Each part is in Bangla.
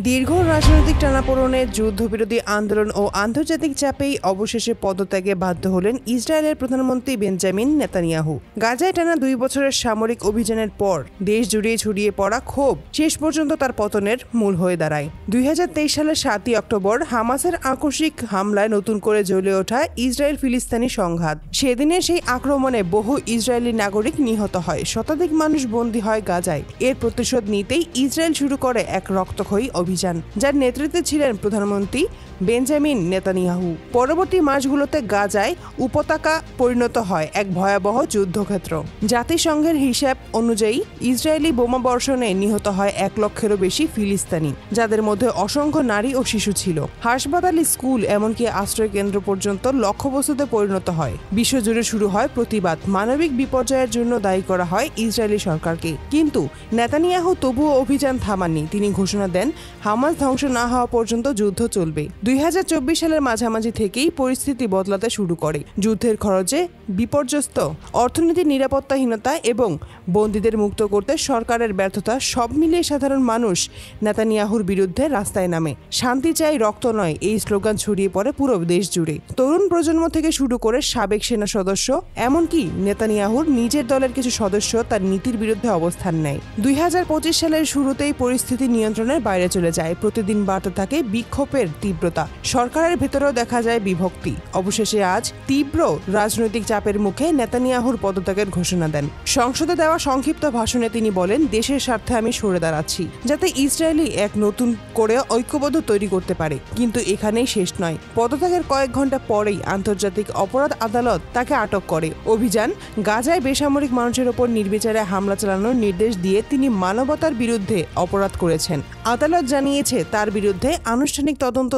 দীর্ঘ রাজনৈতিক টানাপোড়েনে যুদ্ধবিরোধী আন্দোলন ও আন্তর্জাতিক চাপেই অবশেষে পদত্যাগে বাধ্য হলেন ইসরায়েলের প্রধানমন্ত্রী বেঞ্জামিন নেতানিয়াহু। গাজায় টানা 2 বছরের সামরিক অভিযানের পর দেশ জুড়ে ছড়িয়ে পড়া ক্ষোভ শেষ পর্যন্ত তার পতনের মূল হয়ে দাঁড়ায়। 2023 সালের 7ই অক্টোবর হামাসের আকস্মিক হামলায় নতুন করে জ্বলে ওঠা ইসরায়েল ফিলিস্তিনি সংঘাত। সেদিনের সেই আক্রমণে বহু ইসরায়েলি নাগরিক নিহত হয়, শতাধিক মানুষ বন্দী হয় গাজায়। এর প্রতিশোধ নিতেই ইসরায়েল শুরু করে এক রক্তক্ষয়ী অভিযান, যার নেতৃত্বে ছিলেন প্রধানমন্ত্রী বেঞ্জামিন নেতানিয়াহু। পরবর্তী মাসগুলোতে গাজায় উপত্যকা পরিণত হয় এক ভয়াবহ যুদ্ধক্ষেত্র। জাতিসংঘের হিসাব অনুযায়ী ইসরায়েলি বোমাবর্ষণে নিহত হয় 1 লক্ষেরও বেশি ফিলিস্তিনি, যাদের মধ্যে অসংখ্য নারী ও শিশু ছিল। হাসপাতাল, স্কুল, এমনকি আশ্রয় কেন্দ্র পর্যন্ত লক্ষ্যবস্তুতে পরিণত হয়। বিশ্বজুড়ে শুরু হয় প্রতিবাদ। মানবিক বিপর্যয়ের জন্য দায়ী করা হয় ইসরায়েলি সরকারকে। কিন্তু নেতানিয়াহু তবুও অভিযান থামাননি। তিনি ঘোষণা দেন, হামাস ধ্বংস না হওয়া পর্যন্ত যুদ্ধ চলবে। 2024 সালের মাঝামাঝি থেকেই পরিস্থিতি বদলাতে শুরু করে। যুদ্ধের খরচে বিপর্যস্ত অর্থনীতির নিরাপত্তাহীনতা এবং বন্দীদের মুক্ত করতে সরকারের ব্যর্থতা, সব মিলিয়ে সাধারণ মানুষ নেতানিয়াহুর বিরুদ্ধে রাস্তায় নামে। শান্তি চাই, রক্ত নয়, এই স্লোগান ছড়িয়ে পড়ে পুরো দেশ জুড়ে। তরুণ প্রজন্ম থেকে শুরু করে সাবেক সেনা সদস্য, এমনকি নেতানিয়াহুর নিজের দলের কিছু সদস্য তার নীতির বিরুদ্ধে অবস্থান নেয়। 2025 সালের শুরুতেই পরিস্থিতি নিয়ন্ত্রণের বাইরে চলে যায়। প্রতিদিন বাড়তে থাকে বিক্ষোভের তীব্রতা। সরকারের ভেতরেও দেখা যায় বিভক্তি। অবশেষে আজ তীব্র রাজনৈতিক চাপের মুখে নেতানিয়াহুর পদত্যাগের ঘোষণা দেন। সংসদে দেওয়া সংক্ষিপ্ত ভাষণে তিনি বলেন, দেশের স্বার্থে আমি সরে দাঁড়াচ্ছি, যাতে ইসরায়েলি এক নতুন করে ঐক্যবদ্ধ তৈরি করতে পারে। কিন্তু এখানেই শেষ নয়। পদত্যাগের কয়েক ঘন্টা পরেই আন্তর্জাতিক অপরাধ আদালত তাকে আটক করে। অভিযান গাজায় বেসামরিক মানুষের ওপর নির্বিচারে হামলা চালানোর নির্দেশ দিয়ে তিনি মানবতার বিরুদ্ধে অপরাধ করেছেন। আদালত জানিয়েছে তার বিরুদ্ধে আনুষ্ঠানিক তদন্ত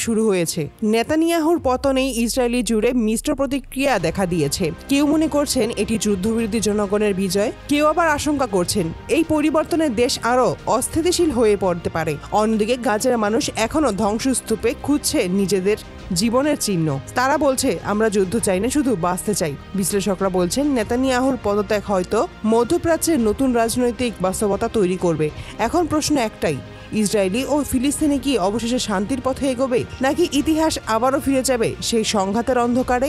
শুরু হয়েছে। নেতানিয়াহুর পতনেই ইসরায়েলি জুড়ে মিশ্র প্রতিক্রিয়া দেখা দিয়েছে। কেউ মনে করছেন এটি যুদ্ধবিরোধী জনগণের বিজয়, কেউ আবার আশঙ্কা করছেন এই পরিবর্তনের দেশ আরও অস্থিতিশীল হয়ে পড়তে পারে। অন্যদিকে গাজার মানুষ এখনো ধ্বংসস্তূপে খুঁজছে নিজেদের জীবনের চিহ্ন। তারা বলছে, আমরা যুদ্ধ চাই না, শুধু বাঁচতে চাই। বিশ্লেষকরা বলছেন, নেতানিয়াহুর পদত্যাগ হয়তো মধ্যপ্রাচ্যের নতুন রাজনৈতিক বাস্তবতা তৈরি করবে। এখন প্রশ্ন একটাই, ইসরায়েলি ও ফিলিস্তিনি কি অবশেষে শান্তির পথে এগোবে, নাকি ইতিহাস আবারও ফিরে যাবে সেই সংঘাতের অন্ধকারে?